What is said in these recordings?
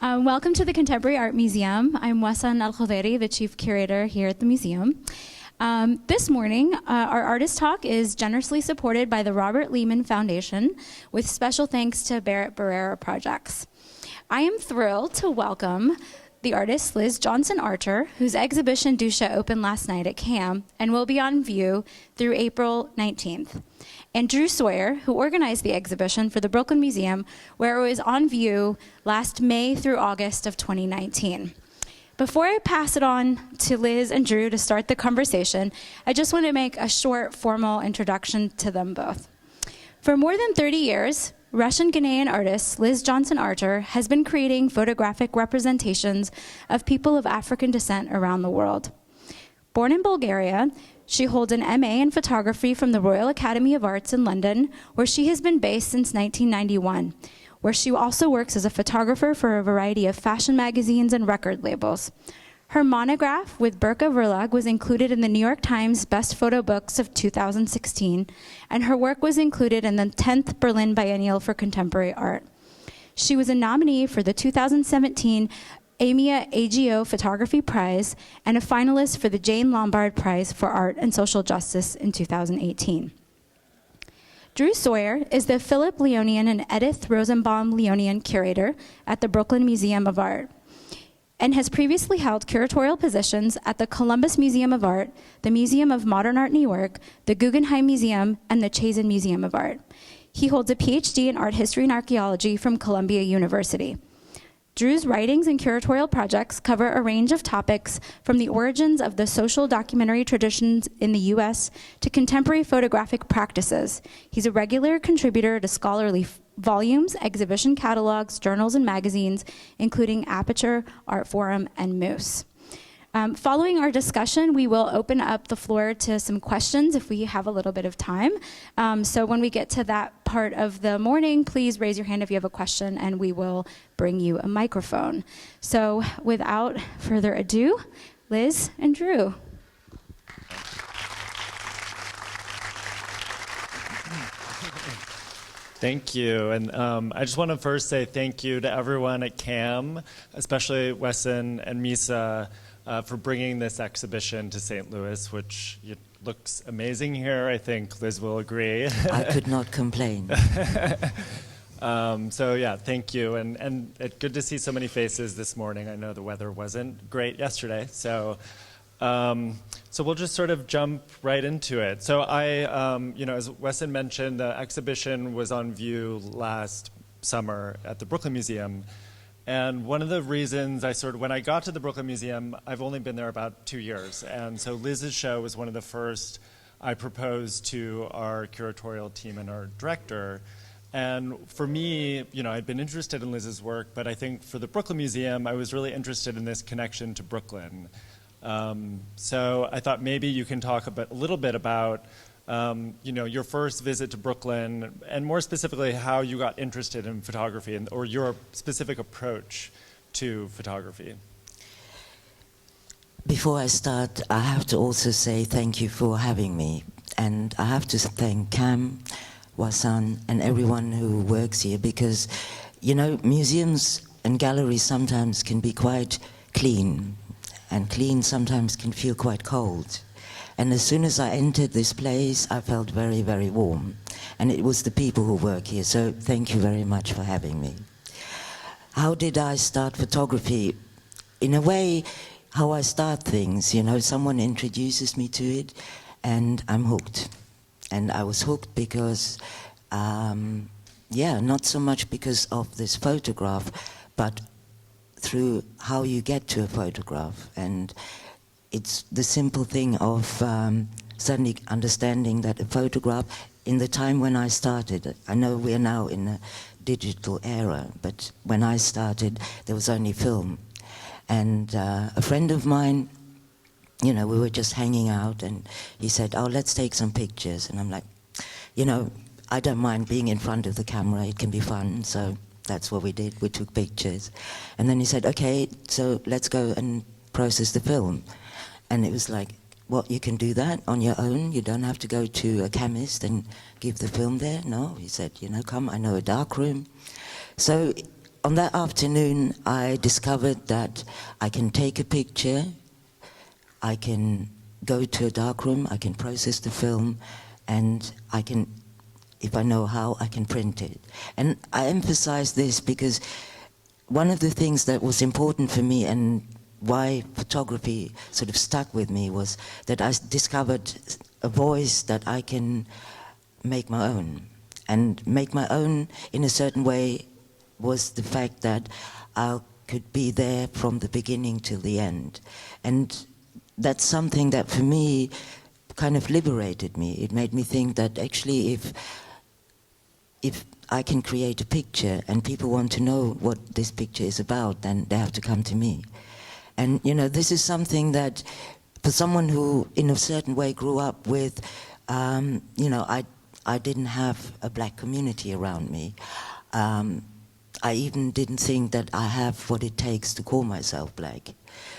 Welcome to the Contemporary Art Museum. I'm Wasan Al-Khoderi, the Chief Curator here at the museum. This morning, our artist talk is generously supported by the Robert Lehman Foundation, with special thanks to Barrett Barrera Projects. I am thrilled to welcome the artist Liz Johnson Artur, whose exhibition Dusha opened last night at CAM and will be on view through April 19th. And Drew Sawyer, who organized the exhibition for the Brooklyn Museum, where it was on view last May through August of 2019. Before I pass it on to Liz and Drew to start the conversation, I just want to make a short formal introduction to them both. For more than 30 years, Russian Ghanaian artist Liz Johnson Artur has been creating photographic representations of people of African descent around the world. Born in Bulgaria, she holds an MA in photography from the Royal Academy of Arts in London, where she has been based since 1991, where she also works as a photographer for a variety of fashion magazines and record labels. Her monograph with Burka Verlag was included in the New York Times Best Photo Books of 2016, and her work was included in the 10th Berlin Biennial for Contemporary Art. She was a nominee for the 2017 AMIA AGO Photography Prize and a finalist for the Jane Lombard Prize for Art and Social Justice in 2018. Drew Sawyer is the Philip Leonian and Edith Rosenbaum Leonian Curator at the Brooklyn Museum of Art, and has previously held curatorial positions at the Columbus Museum of Art, the Museum of Modern Art New York, the Guggenheim Museum, and the Chazen Museum of Art. He holds a PhD in art history and archaeology from Columbia University. Drew's writings and curatorial projects cover a range of topics from the origins of the social documentary traditions in the US to contemporary photographic practices. He's a regular contributor to scholarly volumes, exhibition catalogs, journals, and magazines, including Aperture, Art Forum, and Moose. Following our discussion, we will open up the floor to some questions if we have a little bit of time. So when we get to that part of the morning, please raise your hand if you have a question, and we will bring you a microphone. So without further ado, Liz and Drew. Thank you, and I just want to first say thank you to everyone at CAM, especially Wesson and Misa, for bringing this exhibition to St. Louis, which looks amazing here. I think Liz will agree. I could not complain. So yeah, thank you, and it's good to see so many faces this morning. I know the weather wasn't great yesterday, so we'll just sort of jump right into it. So as Wesson mentioned, the exhibition was on view last summer at the Brooklyn Museum. And one of the reasons when I got to the Brooklyn Museum, I've only been there about 2 years. And so Liz's show was one of the first I proposed to our curatorial team and our director. And for me, I'd been interested in Liz's work, but I think for the Brooklyn Museum, I was really interested in this connection to Brooklyn. So I thought maybe you can talk a little bit about your first visit to Brooklyn, and more specifically, how you got interested in photography, or your specific approach to photography. Before I start, I have to also say thank you for having me. And I have to thank Cam, Wasan, and everyone who works here, because, museums and galleries sometimes can be quite clean, and clean sometimes can feel quite cold. And as soon as I entered this place, I felt very, very warm. And it was the people who work here, so thank you very much for having me. How did I start photography? In a way, how I start things, someone introduces me to it, and I'm hooked. And I was hooked because, not so much because of this photograph, but through how you get to a photograph. And it's the simple thing of suddenly understanding that a photograph, in the time when I started, I know we're now in a digital era, but when I started, there was only film. And a friend of mine, we were just hanging out, and he said, oh, let's take some pictures. And I'm like, I don't mind being in front of the camera, it can be fun, so that's what we did, we took pictures. And then he said, okay, so let's go and process the film. And it was like, what, you can do that on your own? You don't have to go to a chemist and give the film there? No, he said, come, I know a dark room. So on that afternoon, I discovered that I can take a picture, I can go to a darkroom, I can process the film, and I can, if I know how, I can print it. And I emphasize this because one of the things that was important for me and why photography sort of stuck with me was that I discovered a voice that I can make my own. And make my own in a certain way was the fact that I could be there from the beginning till the end. And that's something that for me kind of liberated me. It made me think that actually if I can create a picture and people want to know what this picture is about, then they have to come to me. And you know, this is something that for someone who in a certain way grew up with, you know, I didn't have a black community around me. I even didn't think that I have what it takes to call myself black.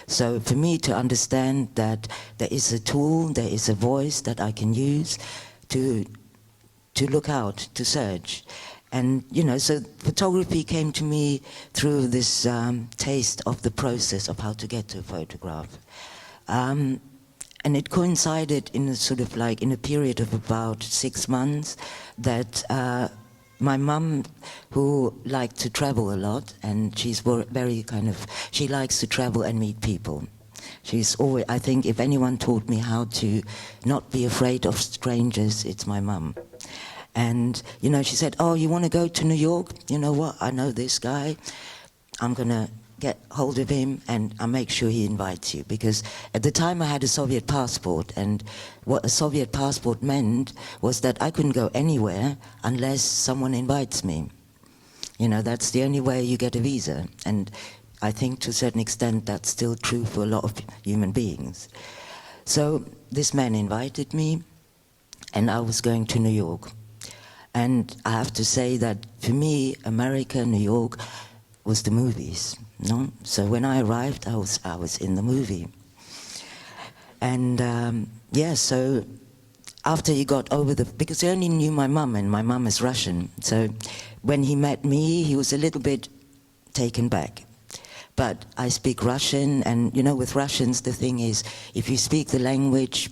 So for me to understand that there is a tool, there is a voice that I can use to look out, to search. And, you know, so photography came to me through this taste of the process of how to get to a photograph. And it coincided in a sort of like, in a period of about 6 months that my mum, who liked to travel a lot, and she's very kind of, she likes to travel and meet people. She's always, I think if anyone taught me how to not be afraid of strangers, it's my mum. And, you know, she said, oh, you want to go to New York? You know what, I know this guy. I'm going to get hold of him and I'll make sure he invites you. Because at the time I had a Soviet passport, and what a Soviet passport meant was that I couldn't go anywhere unless someone invites me. You know, that's the only way you get a visa. And I think to a certain extent that's still true for a lot of human beings. So this man invited me and I was going to New York. And I have to say that for me, America, New York, was the movies. No? So when I arrived, I was in the movie. And yeah, so after he got over because he only knew my mum, and my mum is Russian. So when he met me, he was a little bit taken back. But I speak Russian, and you know, with Russians, the thing is, if you speak the language,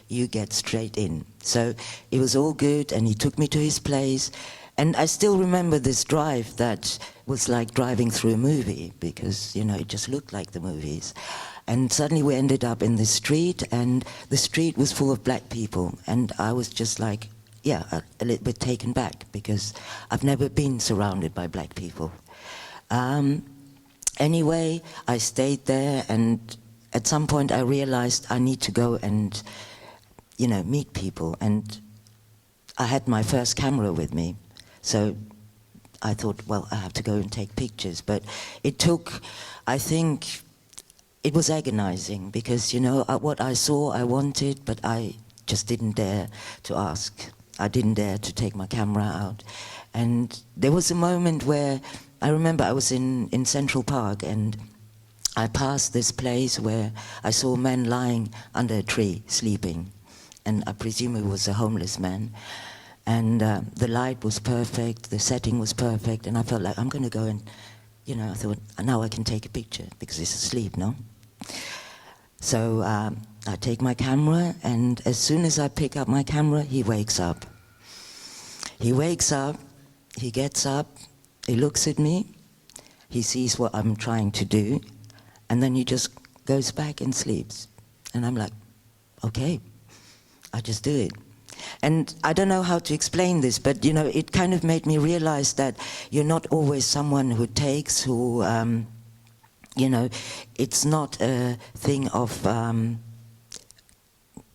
you get straight in. So it was all good, and he took me to his place. And I still remember this drive that was like driving through a movie, because, you know, it just looked like the movies. And suddenly we ended up in the street, and the street was full of black people. And I was just like, yeah, a little bit taken back, because I've never been surrounded by black people. Anyway, I stayed there, and at some point I realized I need to go and, you know, meet people. And I had my first camera with me. So I thought, well, I have to go and take pictures. But it took, I think, it was agonizing because, you know, what I saw, I wanted, but I just didn't dare to ask. I didn't dare to take my camera out. And there was a moment where I remember I was in Central Park, and I passed this place where I saw a man lying under a tree, sleeping. And I presume he was a homeless man. And the light was perfect, the setting was perfect, and I felt like I'm going to go and, you know, I thought, now I can take a picture because he's asleep, no? So I take my camera, and as soon as I pick up my camera, he wakes up. He wakes up, he gets up, he looks at me, he sees what I'm trying to do, and then he just goes back and sleeps. And I'm like, okay, I just do it. And I don't know how to explain this, but, you know, it kind of made me realize that you're not always someone who takes, who, you know, it's not a thing of,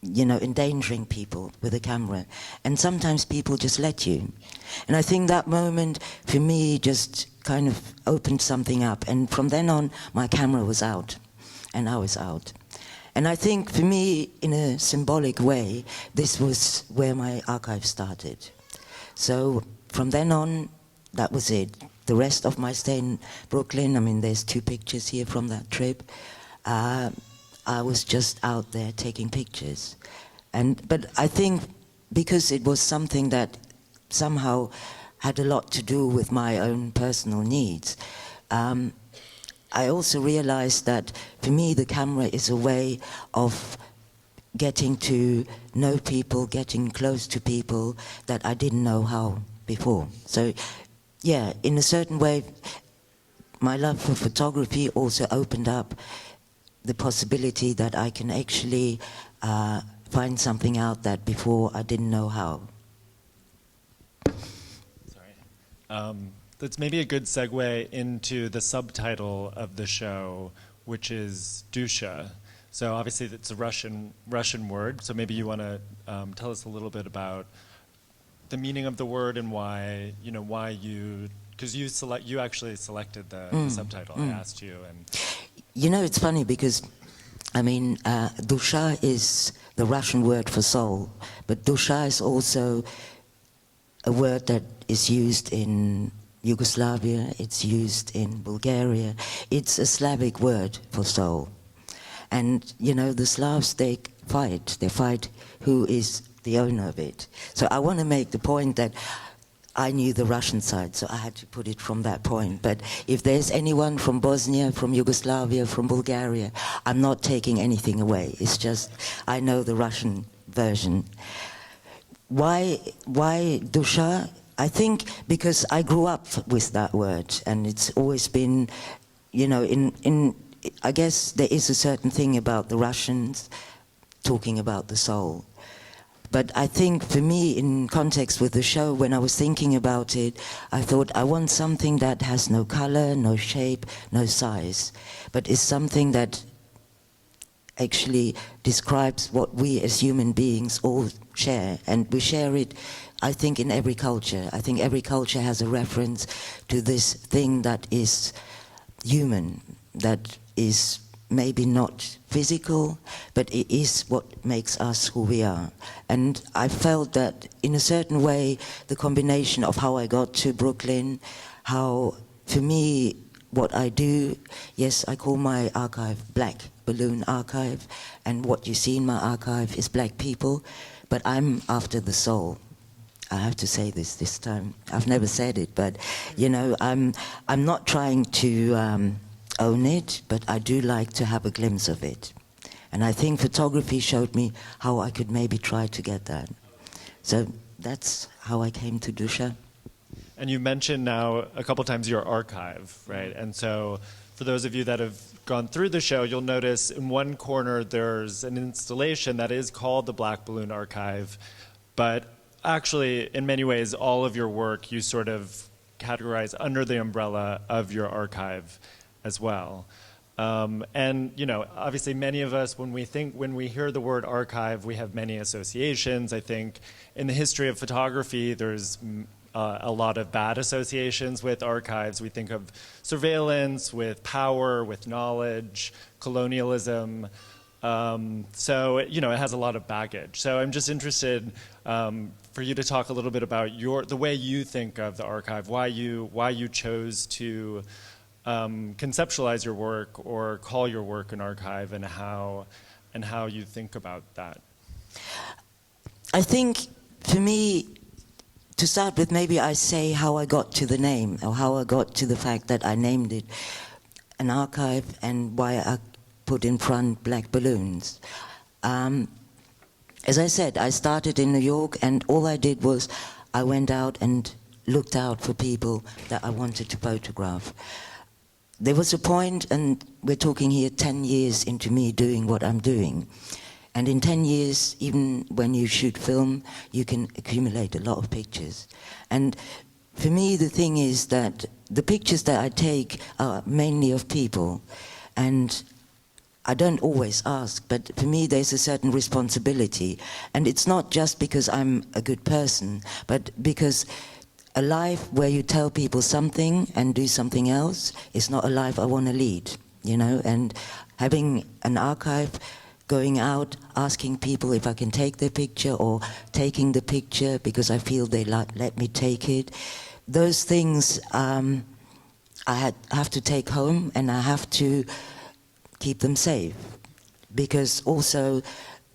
you know, endangering people with a camera. And sometimes people just let you. And I think that moment, for me, just kind of opened something up. And from then on, my camera was out, and I was out. And I think for me, in a symbolic way, this was where my archive started. So from then on, that was it. The rest of my stay in Brooklyn, I mean, there's 2 pictures here from that trip. I was just out there taking pictures. But I think because it was something that somehow had a lot to do with my own personal needs. I also realized that for me the camera is a way of getting to know people, getting close to people that I didn't know how before. So yeah, in a certain way, my love for photography also opened up the possibility that I can actually find something out that before I didn't know how. Sorry. That's maybe a good segue into the subtitle of the show, which is Dusha. So obviously it's a Russian word, so maybe you want to tell us a little bit about the meaning of the word and why you, because you actually selected the subtitle. I asked you, and you know, it's funny because I mean, Dusha is the Russian word for soul, but Dusha is also a word that is used in Yugoslavia, it's used in Bulgaria. It's a Slavic word for soul. And, you know, the Slavs, they fight who is the owner of it. So I want to make the point that I knew the Russian side, so I had to put it from that point. But if there's anyone from Bosnia, from Yugoslavia, from Bulgaria, I'm not taking anything away. It's just I know the Russian version. Why Dusha? I think because I grew up with that word, and it's always been, you know, I guess there is a certain thing about the Russians talking about the soul. But I think for me, in context with the show, when I was thinking about it, I thought I want something that has no color, no shape, no size, but is something that actually describes what we as human beings all share. And we share it, I think, in every culture. I think every culture has a reference to this thing that is human, that is maybe not physical, but it is what makes us who we are. And I felt that in a certain way, the combination of how I got to Brooklyn, how, for me, what I do, yes, I call my archive Black Balloon Archive, and what you see in my archive is black people, but I'm after the soul. I have to say this time. I've never said it, but, you know, I'm not trying to own it, but I do like to have a glimpse of it. And I think photography showed me how I could maybe try to get that. So that's how I came to Dusha. And you mentioned now a couple times your archive, right? And so for those of you that have gone through the show, you'll notice in one corner there's an installation that is called the Black Balloon Archive, but actually in many ways all of your work you sort of categorize under the umbrella of your archive as well. And, you know, obviously many of us, when we hear the word archive, we have many associations. I think in the history of photography, there's a lot of bad associations with archives. We think of surveillance, with power, with knowledge, colonialism. So, you know, it has a lot of baggage. So I'm just interested for you to talk a little bit about the way you think of the archive, why you chose to conceptualize your work or call your work an archive, and how you think about that. I think for me, to start with, maybe I say how I got to the name, or how I got to the fact that I named it an archive, and why I put in front black balloons. As I said, I started in New York, and all I did was I went out and looked out for people that I wanted to photograph. There was a point, and we're talking here 10 years into me doing what I'm doing. And in 10 years, even when you shoot film, you can accumulate a lot of pictures. And for me, the thing is that the pictures that I take are mainly of people. And I don't always ask, but for me, there's a certain responsibility. And it's not just because I'm a good person, but because a life where you tell people something and do something else is not a life I want to lead, you know. And having an archive, going out, asking people if I can take their picture, or taking the picture because I feel they let me take it, those things I have to take home, and I have to keep them safe. Because also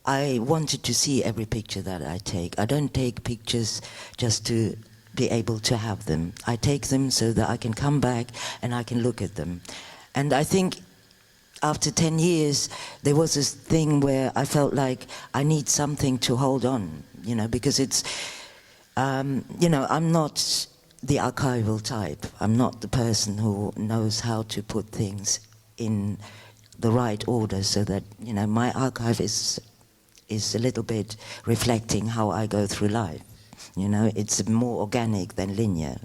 I wanted to see every picture that I take. I don't take pictures just to be able to have them. I take them so that I can come back and I can look at them. And I think after 10 years, there was this thing where I felt like I need something to hold on, you know, because it's, you know, I'm not the archival type. I'm not the person who knows how to put things in the right order so that, you know, my archive is a little bit reflecting how I go through life. You know, it's more organic than linear.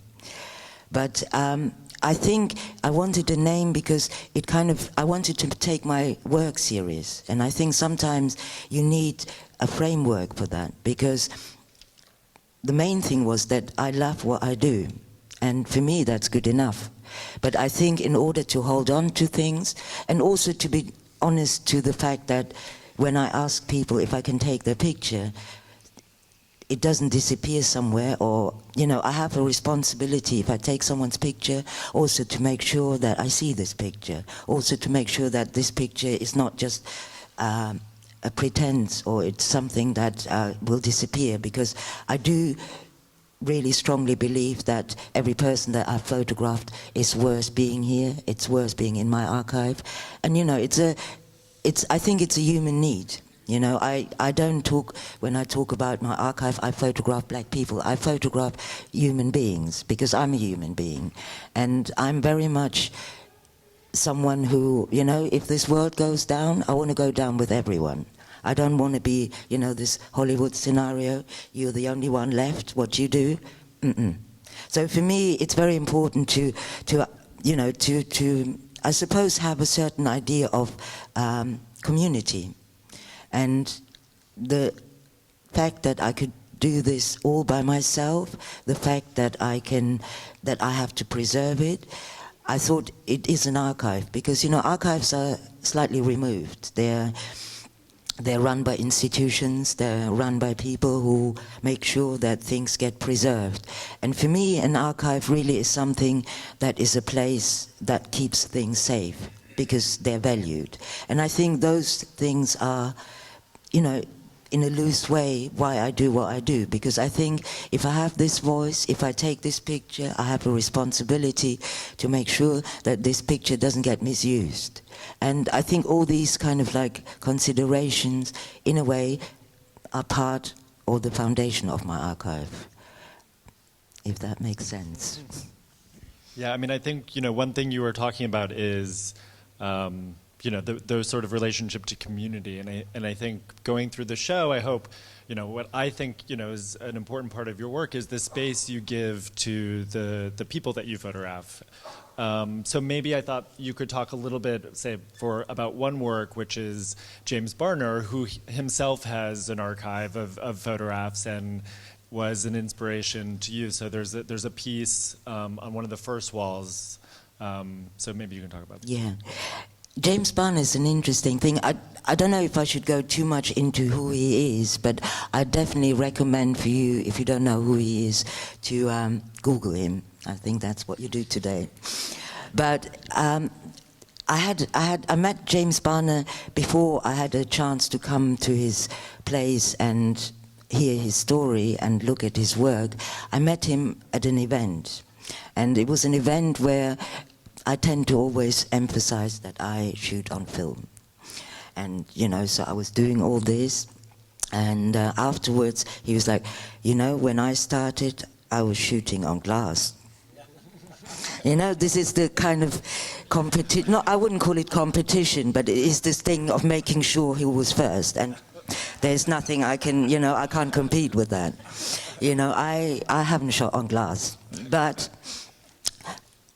But I think I wanted a name because it kind of, I wanted to take my work serious. And I think sometimes you need a framework for that, because the main thing was that I love what I do. And for me, that's good enough. But I think in order to hold on to things, and also to be honest to the fact that when I ask people if I can take their picture, it doesn't disappear somewhere, or, you know, I have a responsibility if I take someone's picture also to make sure that I see this picture, also to make sure that this picture is not just a pretense or it's something that will disappear, because I do really strongly believe that every person that I've photographed is worth being here, it's worth being in my archive. And, you know, I think it's a human need. You know, I don't talk, when I talk about my archive, I photograph black people. I photograph human beings because I'm a human being. And I'm very much someone who, you know, if this world goes down, I want to go down with everyone. I don't want to be, you know, this Hollywood scenario, you're the only one left, what you do. So for me, it's very important to you know, to I suppose have a certain idea of community. And the fact that I could do this all by myself, the fact that I have to preserve it, I thought it is an archive, because, you know, archives are slightly removed. They're run by institutions, they're run by people who make sure that things get preserved. And for me, an archive really is something that is a place that keeps things safe, because they're valued. And I think those things are, you know, in a loose way, why I do what I do. Because I think if I have this voice, if I take this picture, I have a responsibility to make sure that this picture doesn't get misused. And I think all these kind of like considerations, in a way, are part or the foundation of my archive, if that makes sense. Yeah, I mean, I think, you know, one thing you were talking about is, you know, those sort of relationship to community. And I think going through the show, I hope, you know, what I think, you know, is an important part of your work is the space you give to the people that you photograph. So maybe I thought you could talk a little bit, say, about one work, which is James Barner, who himself has an archive of photographs and was an inspiration to you. So there's a piece on one of the first walls. So maybe you can talk about that. Yeah. James Barner is an interesting thing. I don't know if I should go too much into who he is, but I definitely recommend for you, if you don't know who he is, to Google him. I think that's what you do today. But I met James Barner before I had a chance to come to his place and hear his story and look at his work. I met him at an event, and it was an event where I tend to always emphasize that I shoot on film. And, you know, so I was doing all this, and afterwards he was like, you know, when I started, I was shooting on glass. You know, this is the kind of competition, no, I wouldn't call it competition, but it is this thing of making sure he was first. And there's nothing I can, you know, I can't compete with that. You know, I haven't shot on glass, but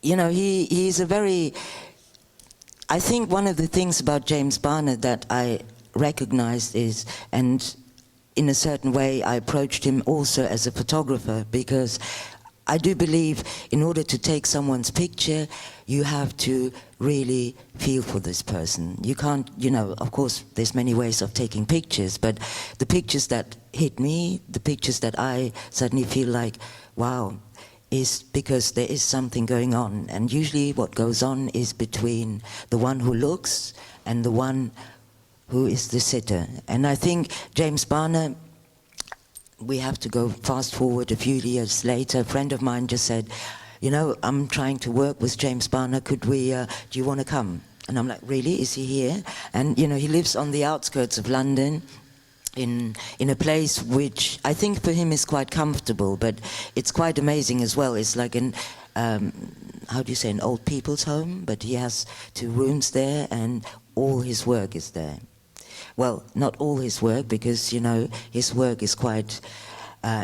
you know, he's a very, I think one of the things about James Barner that I recognized is, and in a certain way I approached him also as a photographer, because I do believe in order to take someone's picture, you have to really feel for this person. You can't, you know, of course there's many ways of taking pictures, but the pictures that hit me, the pictures that I suddenly feel like, wow, is because there is something going on. And usually what goes on is between the one who looks and the one who is the sitter. And I think James Barner we have to go fast forward a few years later. A friend of mine just said, you know, I'm trying to work with James Barner, could we, do you want to come? And I'm like, really, is he here? And, you know, he lives on the outskirts of London, in a place which I think for him is quite comfortable, but it's quite amazing as well. It's like an, how do you say, an old people's home, but he has 2 rooms there and all his work is there. Well, not all his work, because, you know, his work is quite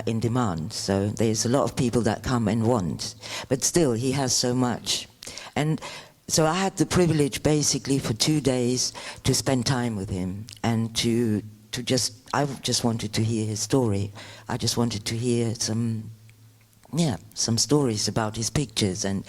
in demand, so there's a lot of people that come and want, but still he has so much. And so I had the privilege basically for 2 days to spend time with him and I just wanted to hear his story. I just wanted to hear some stories about his pictures, and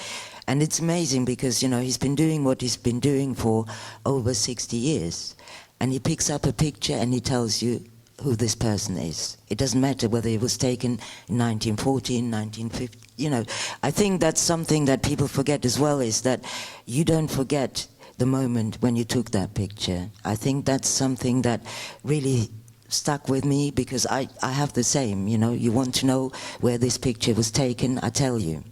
it's amazing because, you know, he's been doing what he's been doing for over 60 years, and he picks up a picture and he tells you who this person is. It doesn't matter whether it was taken in 1914, 1950, you know. I think that's something that people forget as well, is that you don't forget the moment when you took that picture. I think that's something that really stuck with me, because I have the same, you know. You want to know where this picture was taken, I tell you.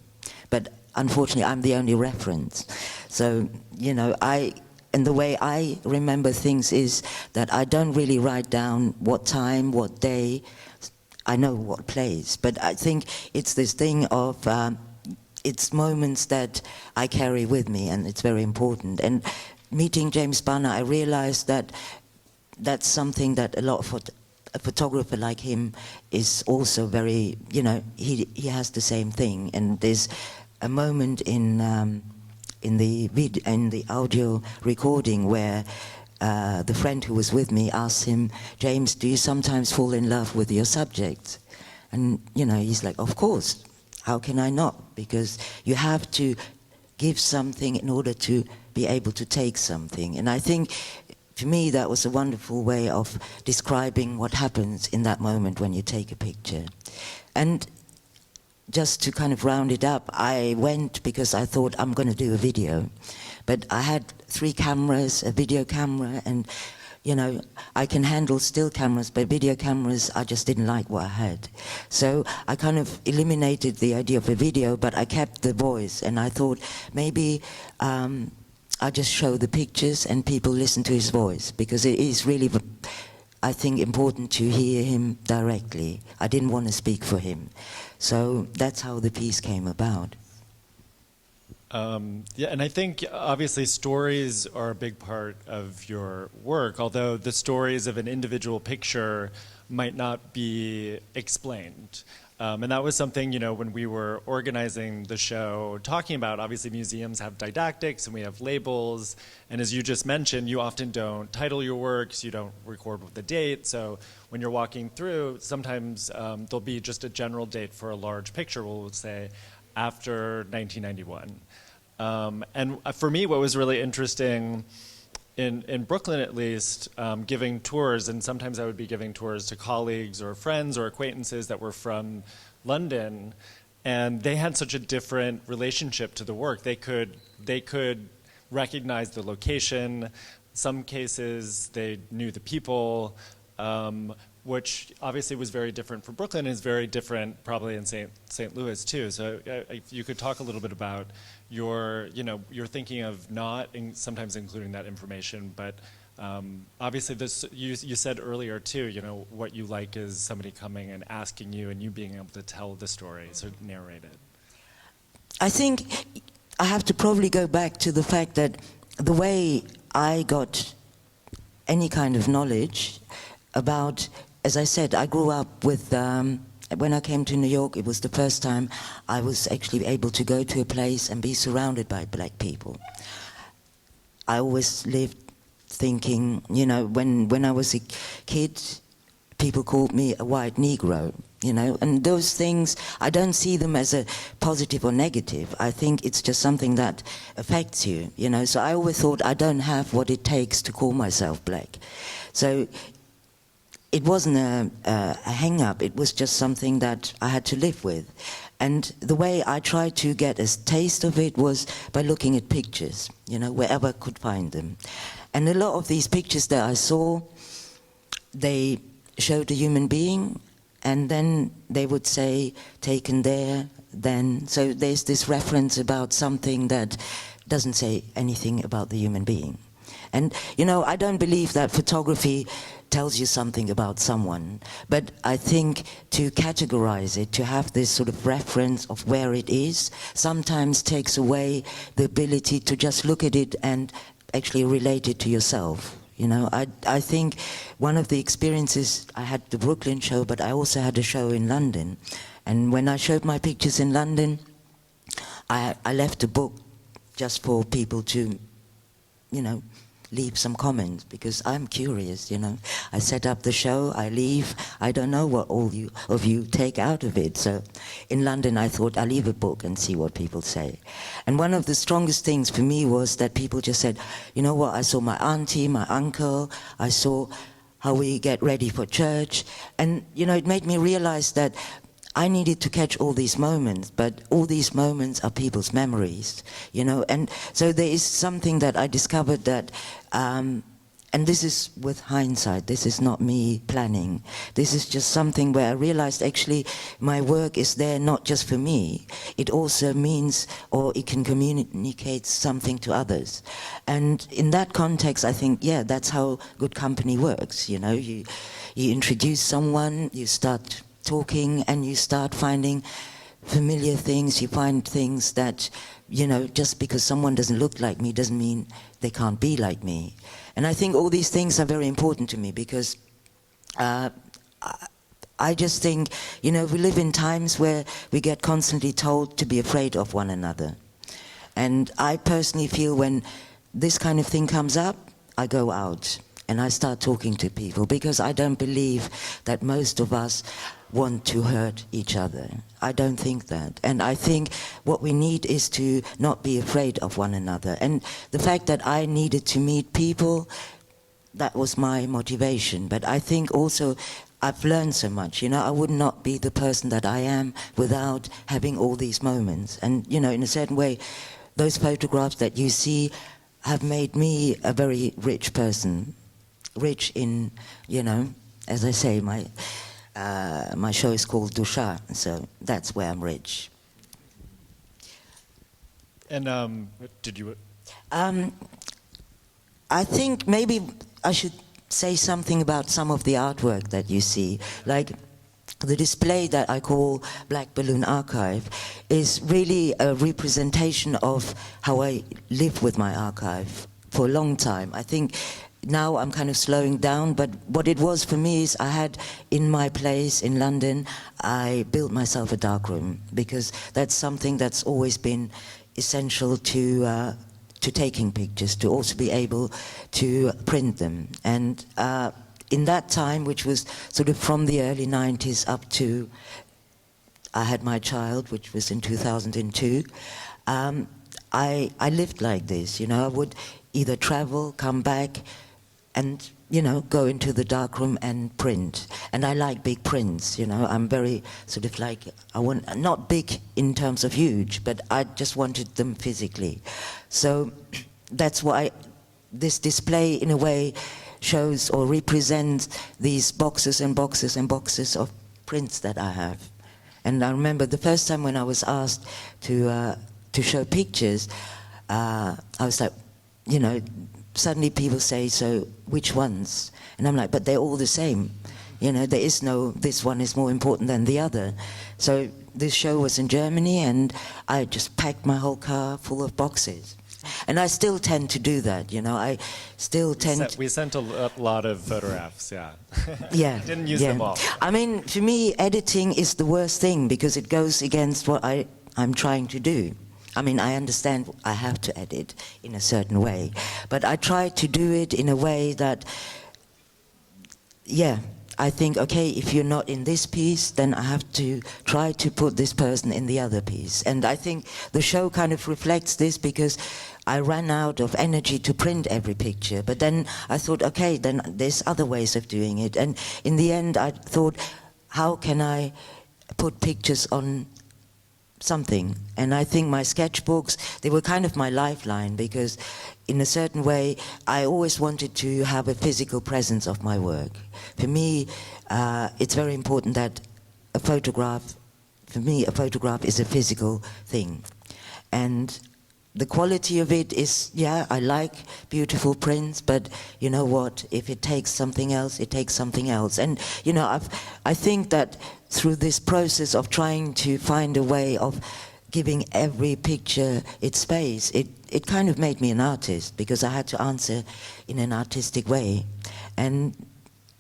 But unfortunately, I'm the only reference. So, you know, and the way I remember things is that I don't really write down what time, what day. I know what place, but I think it's this thing of it's moments that I carry with me, and it's very important. And meeting James Barner, I realized that that's something that a photographer like him is also very, you know, he has the same thing. And there's a moment in the audio recording where the friend who was with me asked him, James, do you sometimes fall in love with your subject? And, you know, he's like, of course. How can I not? Because you have to give something in order to be able to take something. And I think, for me, that was a wonderful way of describing what happens in that moment when you take a picture. And just to kind of round it up, I went because I thought I'm going to do a video. But I had 3 cameras, a video camera, and, you know, I can handle still cameras, but video cameras, I just didn't like what I had. So I kind of eliminated the idea of a video, but I kept the voice, and I thought maybe I just show the pictures and people listen to his voice, because it is really, I think, important to hear him directly. I didn't want to speak for him. So that's how the piece came about. Yeah, and I think obviously stories are a big part of your work, although the stories of an individual picture might not be explained. And that was something, you know, when we were organizing the show, talking about, obviously museums have didactics and we have labels, and as you just mentioned, you often don't title your works, you don't record with the date, so when you're walking through, sometimes there'll be just a general date for a large picture, we'll say after 1991. And for me, what was really interesting in Brooklyn, at least, giving tours, and sometimes I would be giving tours to colleagues or friends or acquaintances that were from London, and they had such a different relationship to the work. They could recognize the location. Some cases, they knew the people, which obviously was very different for Brooklyn, and is very different probably in St. Louis too. So if you could talk a little bit about your thinking of not sometimes including that information, but obviously this, you said earlier too, you know, what you like is somebody coming and asking you and you being able to tell the story, so narrate it. I think I have to probably go back to the fact that the way I got any kind of knowledge about, as I said, I grew up with, when I came to New York, it was the first time I was actually able to go to a place and be surrounded by black people. I always lived thinking, you know, when I was a kid, people called me a white Negro, you know, and those things, I don't see them as a positive or negative. I think it's just something that affects you, you know. So I always thought I don't have what it takes to call myself black. So it wasn't a hang-up, it was just something that I had to live with. And the way I tried to get a taste of it was by looking at pictures, you know, wherever I could find them. And a lot of these pictures that I saw, they showed a human being, and then they would say, taken there, then. So there's this reference about something that doesn't say anything about the human being. And, you know, I don't believe that photography tells you something about someone, but I think to categorize it, to have this sort of reference of where it is, sometimes takes away the ability to just look at it and actually relate it to yourself. You know, I think one of the experiences, I had the Brooklyn show, but I also had a show in London. And when I showed my pictures in London, I left a book just for people to, you know, leave some comments, because I'm curious, you know. I set up the show, I leave, I don't know what all of you take out of it. So in London I thought I'll leave a book and see what people say. And one of the strongest things for me was that people just said, you know what, I saw my auntie, my uncle, I saw how we get ready for church. And, you know, it made me realize that I needed to catch all these moments, but all these moments are people's memories, you know. And so there is something that I discovered that, and this is with hindsight, this is not me planning. This is just something where I realized actually my work is there not just for me. It also means, or it can communicate something to others. And in that context, I think, yeah, that's how good company works, you know. You introduce someone, you start talking, and you start finding familiar things. You find things that, you know, just because someone doesn't look like me doesn't mean they can't be like me. And I think all these things are very important to me, because I just think, you know, we live in times where we get constantly told to be afraid of one another. And I personally feel when this kind of thing comes up, I go out and I start talking to people, because I don't believe that most of us want to hurt each other. I don't think that. And I think what we need is to not be afraid of one another. And the fact that I needed to meet people, that was my motivation. But I think also I've learned so much. You know, I would not be the person that I am without having all these moments. And, you know, in a certain way, those photographs that you see have made me a very rich person. Rich in, you know, as I say, my show is called Dusha, so that's where I'm rich. And did you? I think maybe I should say something about some of the artwork that you see. Like the display that I call Black Balloon Archive is really a representation of how I live with my archive for a long time. I think now I'm kind of slowing down, but what it was for me is I had in my place in London, I built myself a darkroom, because that's something that's always been essential to taking pictures, to also be able to print them. And in that time, which was sort of from the early 90s up to I had my child, which was in 2002, I lived like this, you know. I would either travel, come back, and, you know, go into the darkroom and print. And I like big prints, you know. I'm very sort of like, I want, not big in terms of huge, but I just wanted them physically. So that's why this display, in a way, shows or represents these boxes and boxes and boxes of prints that I have. And I remember the first time when I was asked to show pictures, I was like, you know, suddenly people say, so which ones? And I'm like, but they're all the same. You know, there is no, this one is more important than the other. So this show was in Germany, and I just packed my whole car full of boxes. And I still tend to do that, you know. I still tend We sent a lot of photographs, yeah. Yeah. Didn't use them all. I mean, for me, editing is the worst thing, because it goes against what I'm trying to do. I mean, I understand I have to edit in a certain way, but I try to do it in a way that, yeah, I think, okay, if you're not in this piece, then I have to try to put this person in the other piece. And I think the show kind of reflects this, because I ran out of energy to print every picture. But then I thought, okay, then there's other ways of doing it. And in the end, I thought, how can I put pictures on something? And I think my sketchbooks, they were kind of my lifeline, because in a certain way I always wanted to have a physical presence of my work. For me, it's very important that a photograph, for me, a photograph is a physical thing. And the quality of it is, yeah, I like beautiful prints, but you know what? If it takes something else, it takes something else. And, you know, I think that through this process of trying to find a way of giving every picture its space, it kind of made me an artist, because I had to answer in an artistic way. And,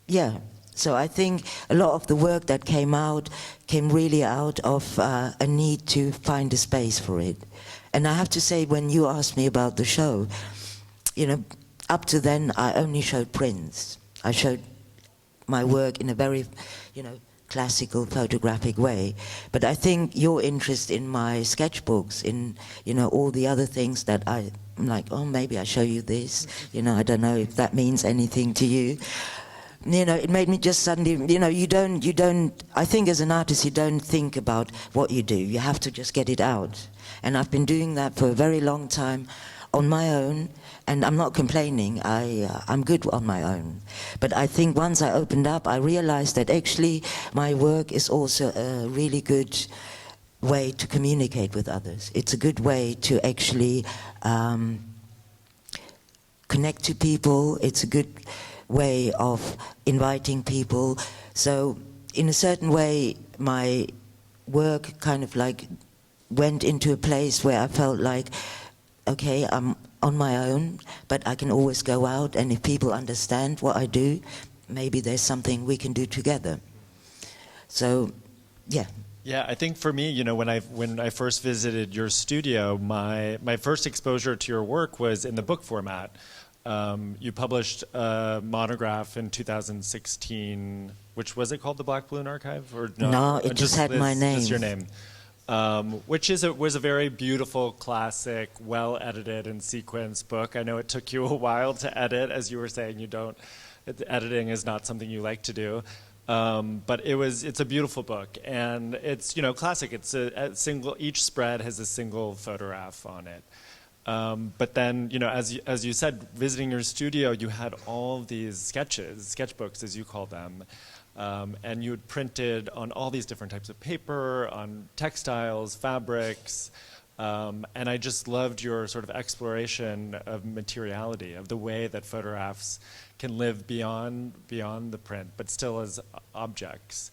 yeah, so I think a lot of the work that came really out of a need to find a space for it. And I have to say, when you asked me about the show, you know, up to then I only showed prints. I showed my work in a very, you know, classical photographic way. But I think your interest in my sketchbooks, in, you know, all the other things that I'm like, oh, maybe I show you this. You know, I don't know if that means anything to you. You know, it made me just suddenly, you know, you don't, I think as an artist you don't think about what you do. You have to just get it out. And I've been doing that for a very long time on my own, and I'm not complaining. I'm good on my own. But I think once I opened up, I realized that actually my work is also a really good way to communicate with others. It's a good way to actually connect to people. It's a good way of inviting people. So in a certain way, my work kind of like went into a place where I felt like, okay, I'm on my own, but I can always go out, and if people understand what I do, maybe there's something we can do together. So, yeah. Yeah, I think for me, you know, when I first visited your studio, my first exposure to your work was in the book format. You published a monograph in 2016, which was it called, the Black Balloon Archive? Or no, it just had my name. Just your name. Which was a very beautiful, classic, well-edited and sequenced book. I know it took you a while to edit, as you were saying. Editing is not something you like to do. But it's a beautiful book, and it's, you know, classic. It's a single. Each spread has a single photograph on it. But then, you know, as you said, visiting your studio, you had all these sketchbooks, as you call them, and you had printed on all these different types of paper, on textiles, fabrics, and I just loved your sort of exploration of materiality, of the way that photographs can live beyond the print, but still as objects.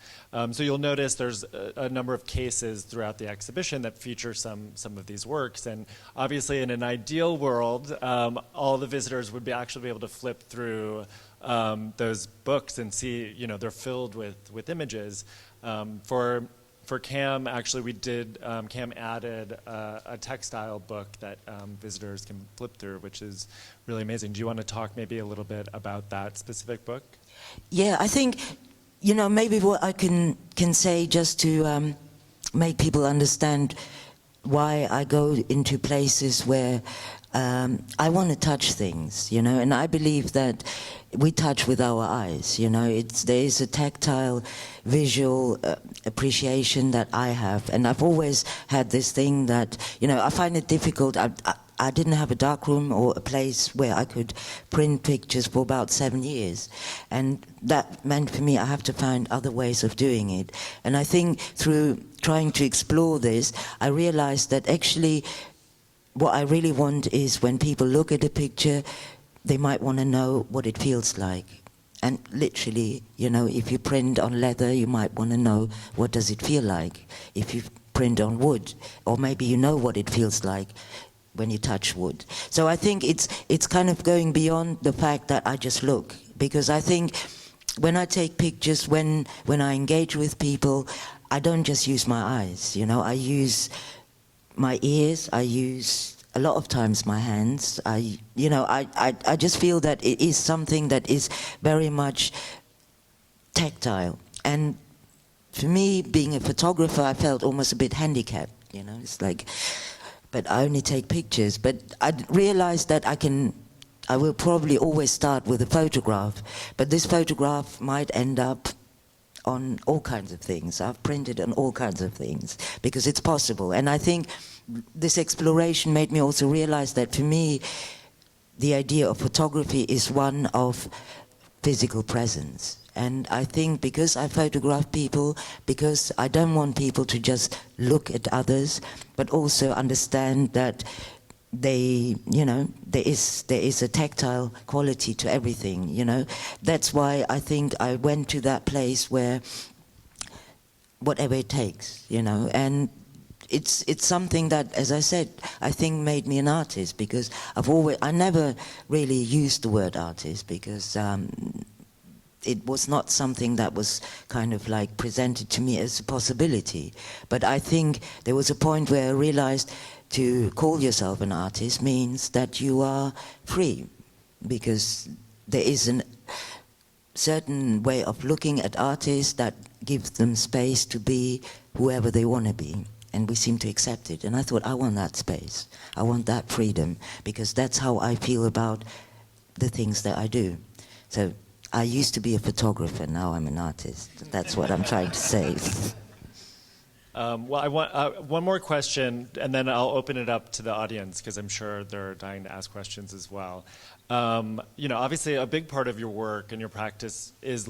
So you'll notice there's a number of cases throughout the exhibition that feature some of these works, and obviously in an ideal world, all the visitors would actually be able to flip through those books and see, you know, they're filled with images. For Cam, actually, Cam added a textile book that visitors can flip through, which is really amazing. Do you want to talk maybe a little bit about that specific book? Yeah, I think, you know, maybe what I can say just to make people understand why I go into places where I want to touch things, you know, and I believe that we touch with our eyes, you know. There is a tactile, visual appreciation that I have, and I've always had this thing that, you know, I find it difficult. I didn't have a darkroom or a place where I could print pictures for about 7 years, and that meant for me I have to find other ways of doing it. And I think through trying to explore this, I realized that actually what I really want is when people look at a picture, they might want to know what it feels like. And literally, you know, if you print on leather, you might want to know what does it feel like. If you print on wood, or maybe you know what it feels like when you touch wood. So I think it's kind of going beyond the fact that I just look, because I think when I take pictures, when I engage with people, I don't just use my eyes, you know, I use my ears, I use a lot of times my hands. I just feel that it is something that is very much tactile. And for me, being a photographer, I felt almost a bit handicapped, you know, it's like, but I only take pictures. But I realized that I will probably always start with a photograph, but this photograph might end up on all kinds of things. I've printed on all kinds of things because it's possible. And I think this exploration made me also realize that for me, the idea of photography is one of physical presence. And I think because I photograph people, because I don't want people to just look at others, but also understand that they, you know, there is a tactile quality to everything, you know. That's why I think I went to that place where whatever it takes, you know, and it's something that, as I said, I think made me an artist, because I never really used the word artist, because it was not something that was kind of like presented to me as a possibility. But I think there was a point where I realized to call yourself an artist means that you are free, because there is a certain way of looking at artists that gives them space to be whoever they want to be. And we seem to accept it. And I thought, I want that space. I want that freedom, because that's how I feel about the things that I do. So I used to be a photographer, now I'm an artist. That's what I'm trying to say. Well, I want one more question, and then I'll open it up to the audience, because I'm sure they're dying to ask questions as well. You know, obviously, a big part of your work and your practice is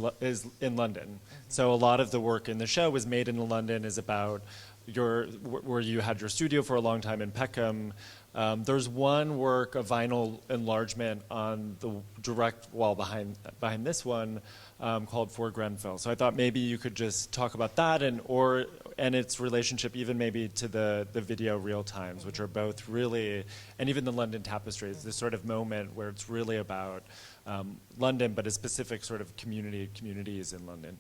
in London. So a lot of the work in the show was made in London, is about where you had your studio for a long time in Peckham. There's one work, a vinyl enlargement on the direct wall behind this one, called For Granville. So I thought maybe you could just talk about that and its relationship even maybe to the video Real Times, which are both really, and even the London Tapestries, this sort of moment where it's really about London, but a specific sort of communities in London.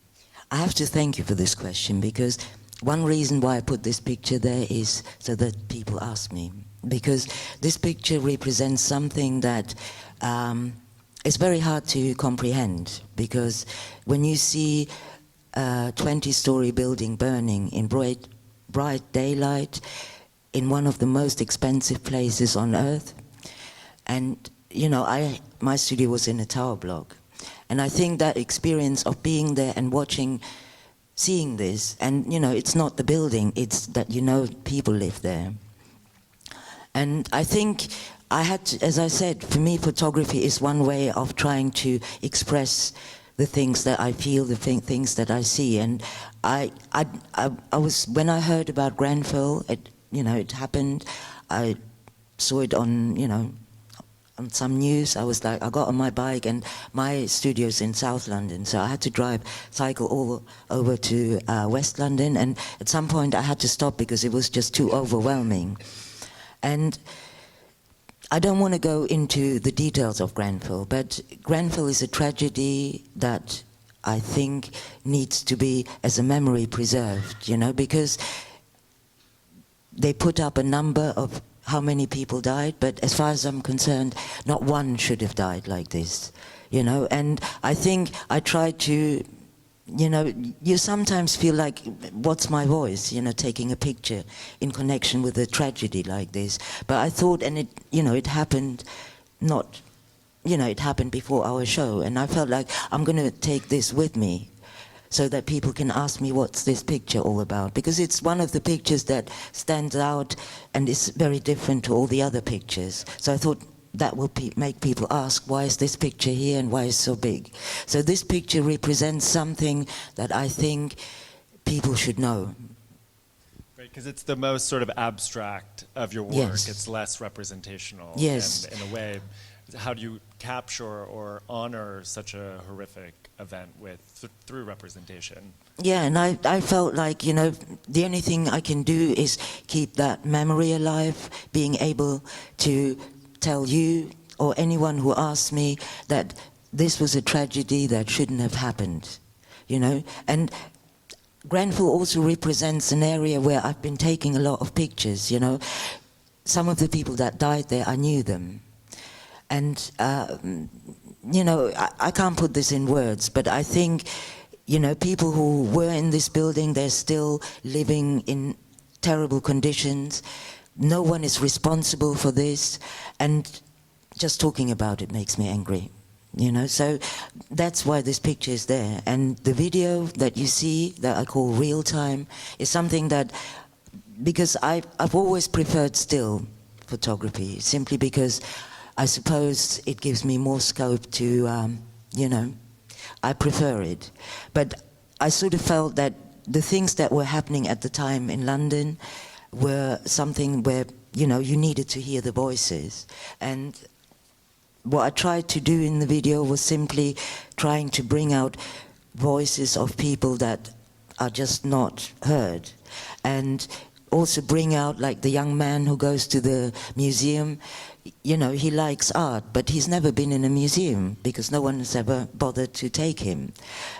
I have to thank you for this question, because one reason why I put this picture there is so that people ask me. Because this picture represents something that is very hard to comprehend. Because when you see a 20-story building burning in bright daylight in one of the most expensive places on earth, and you know, my studio was in a tower block, and I think that experience of being there and seeing this, and you know, it's not the building, it's that, you know, people live there. And I think I had to, as I said, for me photography is one way of trying to express the things that I feel, the things that I see. And I was, when I heard about Granville, it happened, I saw it on, you know, on some news. I was like, I got on my bike, and my studio's in South London, so I had to cycle all over to West London, and at some point I had to stop because it was just too overwhelming. And I don't want to go into the details of Granville, but Granville is a tragedy that I think needs to be, as a memory, preserved, you know, because they put up a number of how many people died, but as far as I'm concerned, not one should have died like this, you know. And I think I tried to, you know, you sometimes feel like, what's my voice, you know, taking a picture in connection with a tragedy like this. But I thought, and it, you know, it happened not, you know, it happened before our show, and I felt like I'm going to take this with me, so that people can ask me, what's this picture all about? Because it's one of the pictures that stands out and is very different to all the other pictures. So I thought that will make people ask, why is this picture here and why is it so big? So this picture represents something that I think people should know. Right, because it's the most sort of abstract of your work. Yes. It's less representational. Yes. And in a way, how do you capture or honor such a horrific event through representation? Yeah, and I felt like, you know, the only thing I can do is keep that memory alive, being able to tell you or anyone who asks me that this was a tragedy that shouldn't have happened, you know. And Granville also represents an area where I've been taking a lot of pictures, you know. Some of the people that died there, I knew them. And, you know, I can't put this in words, but I think, you know, people who were in this building, they're still living in terrible conditions. No one is responsible for this. And just talking about it makes me angry, you know. So that's why this picture is there. And the video that you see, that I call Real Time, is something that, because I've always preferred still photography, simply because I suppose it gives me more scope to, you know, I prefer it. But I sort of felt that the things that were happening at the time in London were something where, you know, you needed to hear the voices. And what I tried to do in the video was simply trying to bring out voices of people that are just not heard. And also bring out, like, the young man who goes to the museum. You know, he likes art, but he's never been in a museum because no one has ever bothered to take him.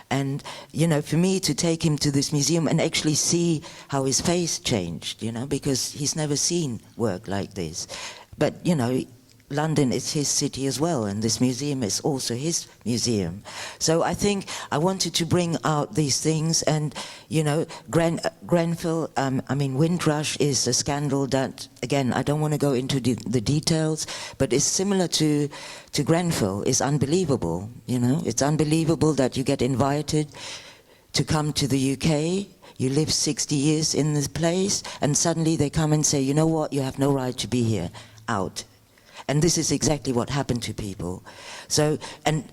And, you know, for me to take him to this museum and actually see how his face changed, you know, because he's never seen work like this. But, you know, London is his city as well, and this museum is also his museum. So I think I wanted to bring out these things, and, you know, Granville, I mean, Windrush is a scandal that, again, I don't want to go into the details, but it's similar to Granville. It's unbelievable, you know. It's unbelievable that you get invited to come to the UK, you live 60 years in this place, and suddenly they come and say, you know what, you have no right to be here, out. And this is exactly what happened to people. So, and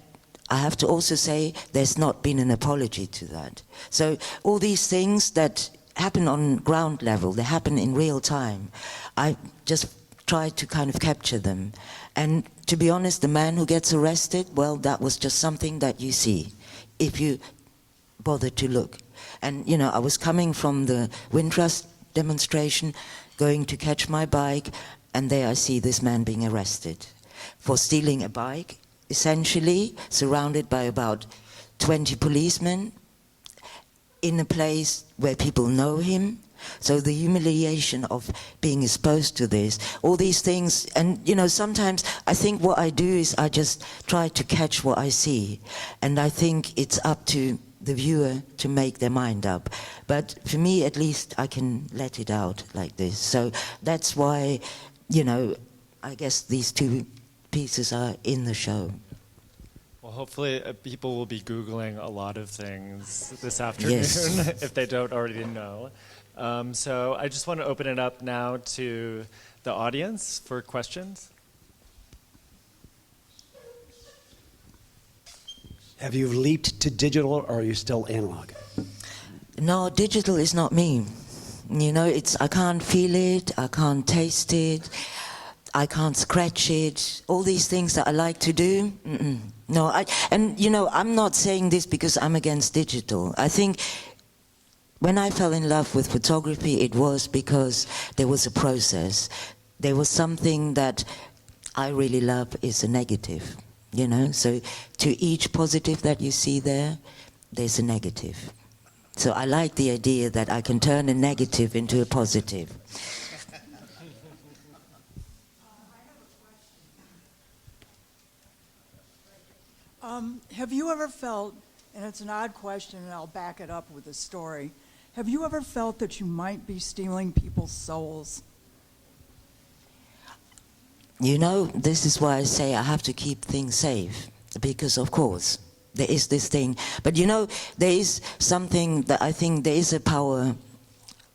I have to also say, there's not been an apology to that. So all these things that happen on ground level, they happen in real time. I just try to kind of capture them. And to be honest, the man who gets arrested, well, that was just something that you see, if you bother to look. And, you know, I was coming from the Windrush demonstration, going to catch my bike, and there I see this man being arrested for stealing a bike, essentially surrounded by about 20 policemen in a place where people know him. So the humiliation of being exposed to this, all these things, and, you know, sometimes I think what I do is I just try to catch what I see, and I think it's up to the viewer to make their mind up. But for me, at least, I can let it out like this. So that's why, you know, I guess these two pieces are in the show. Well, hopefully people will be Googling a lot of things this afternoon, Yes. if they don't already know. So I just want to open it up now to the audience for questions. Have you leaped to digital, or are you still analog? No, digital is not me. You know, I can't feel it, I can't taste it, I can't scratch it, all these things that I like to do. No, and you know, I'm not saying this because I'm against digital. I think when I fell in love with photography, it was because there was a process. There was something that I really love is a negative, you know? So to each positive that you see there, there's a negative. So I like the idea that I can turn a negative into a positive. Have you ever felt, and it's an odd question and I'll back it up with a story, have you ever felt that you might be stealing people's souls? You know, this is why I say I have to keep things safe, because of course, there is this thing. But you know, there is something that I think there is a power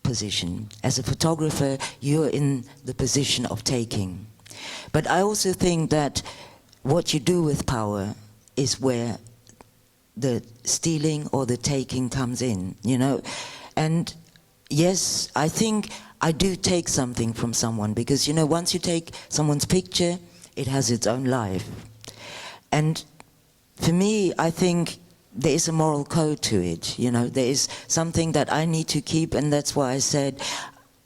position. As a photographer, you're in the position of taking. But I also think that what you do with power is where the stealing or the taking comes in, you know. And yes, I think I do take something from someone, because, you know, once you take someone's picture, it has its own life. And for me, I think there is a moral code to it, you know. There is something that I need to keep, and that's why I said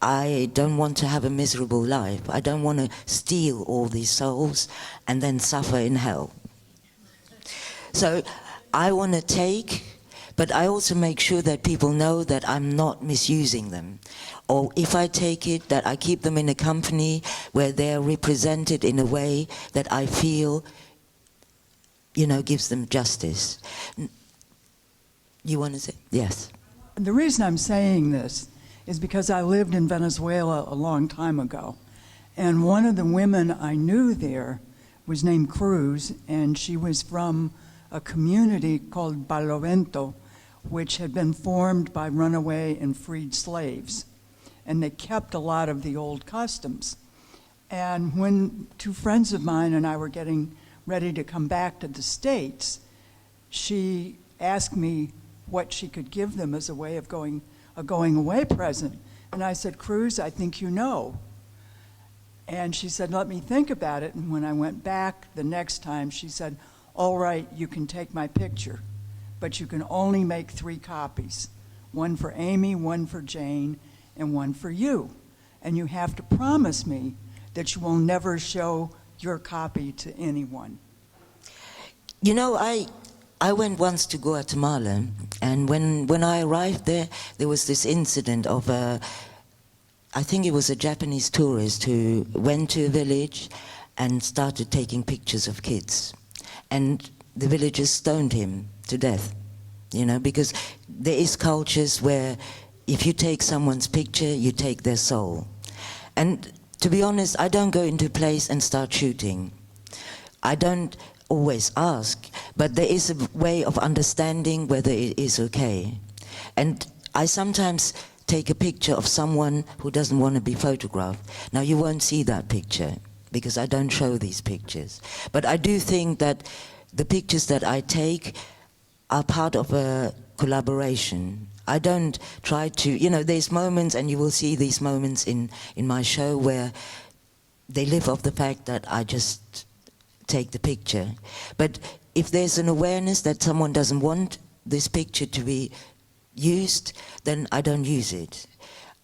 I don't want to have a miserable life. I don't want to steal all these souls and then suffer in hell. So I want to take, but I also make sure that people know that I'm not misusing them. Or if I take it, that I keep them in a company where they're represented in a way that I feel, you know, gives them justice. You want to say? Yes. The reason I'm saying this is because I lived in Venezuela a long time ago. And one of the women I knew there was named Cruz, and she was from a community called Barlovento, which had been formed by runaway and freed slaves. And they kept a lot of the old customs. And when two friends of mine and I were getting ready to come back to the States, she asked me what she could give them as a way of a going away present. And I said, Cruz, I think you know. And she said, let me think about it. And when I went back the next time, she said, all right, you can take my picture, but you can only make 3 copies. One for Amy, one for Jane, and one for you. And you have to promise me that you will never show your copy to anyone. You know, I went once to Guatemala, and when I arrived there, there was this incident of I think it was a Japanese tourist who went to a village and started taking pictures of kids. And the villagers stoned him to death, you know, because there is cultures where if you take someone's picture, you take their soul. And to be honest, I don't go into a place and start shooting. I don't always ask, but there is a way of understanding whether it is okay. And I sometimes take a picture of someone who doesn't want to be photographed. Now, you won't see that picture because I don't show these pictures. But I do think that the pictures that I take are part of a collaboration. I don't try to, you know, there's moments, and you will see these moments in my show where they live off the fact that I just take the picture. But if there's an awareness that someone doesn't want this picture to be used, then I don't use it.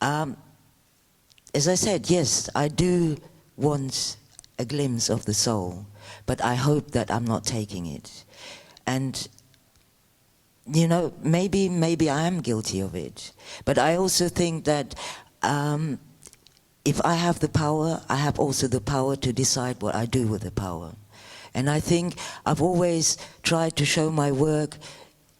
As I said, yes, I do want a glimpse of the soul, but I hope that I'm not taking it. And you know, maybe I am guilty of it, but I also think that if I have the power, I have also the power to decide what I do with the power. And I think I've always tried to show my work,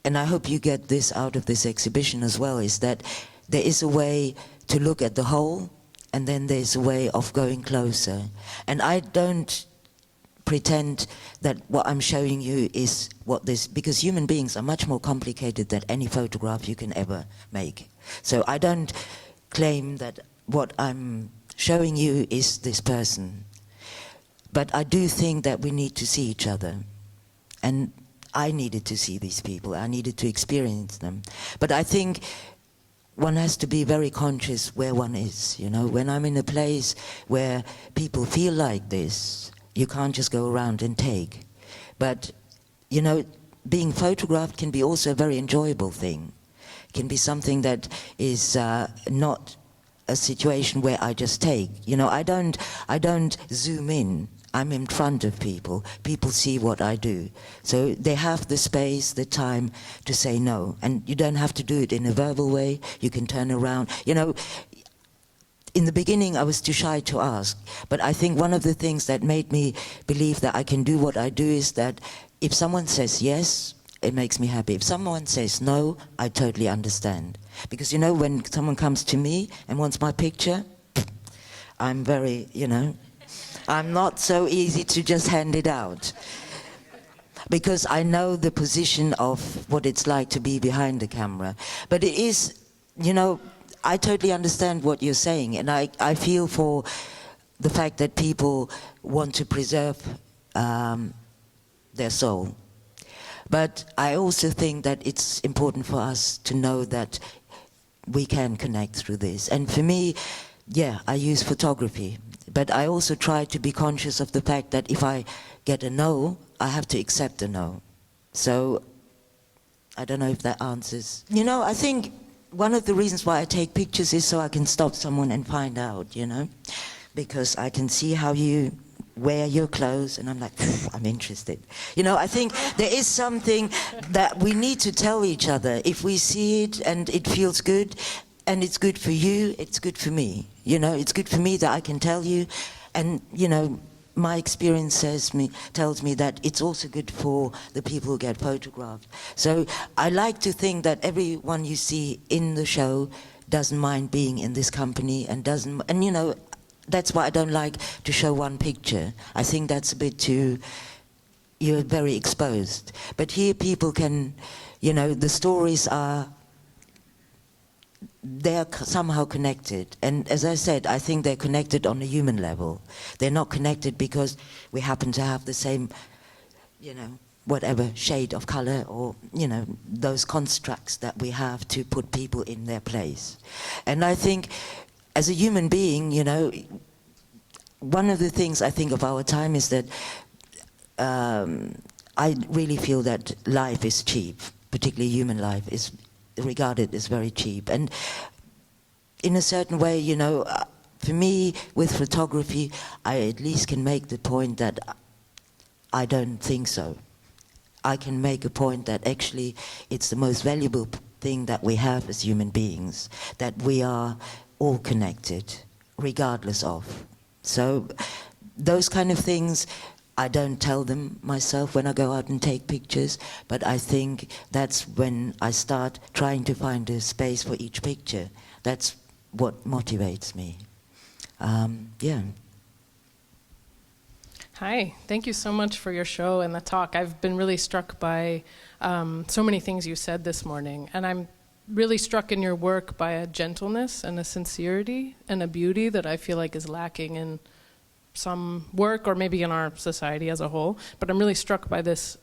and I hope you get this out of this exhibition as well, is that there is a way to look at the whole, and then there's a way of going closer. And I don't pretend that what I'm showing you is what this, because human beings are much more complicated than any photograph you can ever make. So I don't claim that what I'm showing you is this person. But I do think that we need to see each other. And I needed to see these people. I needed to experience them. But I think one has to be very conscious where one is. You know, when I'm in a place where people feel like this, you can't just go around and take. But, you know, being photographed can be also a very enjoyable thing. It can be something that is not a situation where I just take. You know, I don't zoom in. I'm in front of people. People see what I do. So they have the space, the time to say no. And you don't have to do it in a verbal way. You can turn around. You know, in the beginning, I was too shy to ask. But I think one of the things that made me believe that I can do what I do is that if someone says yes, it makes me happy. If someone says no, I totally understand. Because, you know, when someone comes to me and wants my picture, I'm very, you know, I'm not so easy to just hand it out. Because I know the position of what it's like to be behind the camera. But it is, you know, I totally understand what you're saying, and I feel for the fact that people want to preserve their soul. But I also think that it's important for us to know that we can connect through this. And for me, yeah, I use photography, but I also try to be conscious of the fact that if I get a no, I have to accept a no. So I don't know if that answers. You know, I think one of the reasons why I take pictures is so I can stop someone and find out, you know, because I can see how you wear your clothes, and I'm like, I'm interested. You know, I think there is something that we need to tell each other. If we see it and it feels good, and it's good for you, it's good for me. You know, it's good for me that I can tell you, and, you know, my experience tells me that it's also good for the people who get photographed. So I like to think that everyone you see in the show doesn't mind being in this company and you know, that's why I don't like to show one picture. I think that's a bit too, you're very exposed. But here people can, you know, the stories are, they're somehow connected. And as I said, I think they're connected on a human level. They're not connected because we happen to have the same, you know, whatever shade of color, or, you know, those constructs that we have to put people in their place. And I think as a human being, you know, one of the things I think of our time is that I really feel that life is cheap, particularly human life is regarded as very cheap. And in a certain way, you know, for me, with photography, I at least can make the point that I don't think so. I can make a point that actually it's the most valuable thing that we have as human beings, that we are all connected, regardless of. So those kind of things, I don't tell them myself when I go out and take pictures, but I think that's when I start trying to find a space for each picture. That's what motivates me. Yeah. Hi, thank you so much for your show and the talk. I've been really struck by so many things you said this morning, and I'm really struck in your work by a gentleness and a sincerity and a beauty that I feel like is lacking in some work, or maybe in our society as a whole. But I'm really struck by this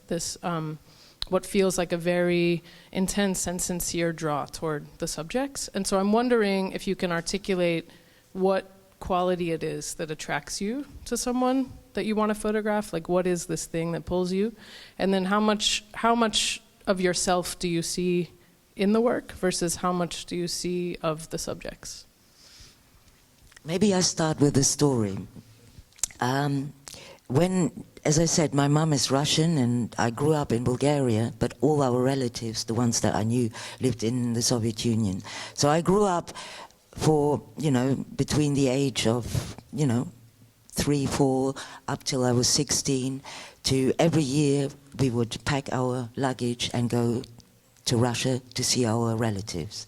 what feels like a very intense and sincere draw toward the subjects. And so I'm wondering if you can articulate what quality it is that attracts you to someone that you want to photograph. Like, what is this thing that pulls you? And then how much of yourself do you see in the work versus how much do you see of the subjects? Maybe I start with a story. As I said, my mom is Russian and I grew up in Bulgaria, but all our relatives, the ones that I knew, lived in the Soviet Union. So I grew up for, you know, between the age of, you know, 3, 4, up till I was 16, to every year we would pack our luggage and go to Russia to see our relatives.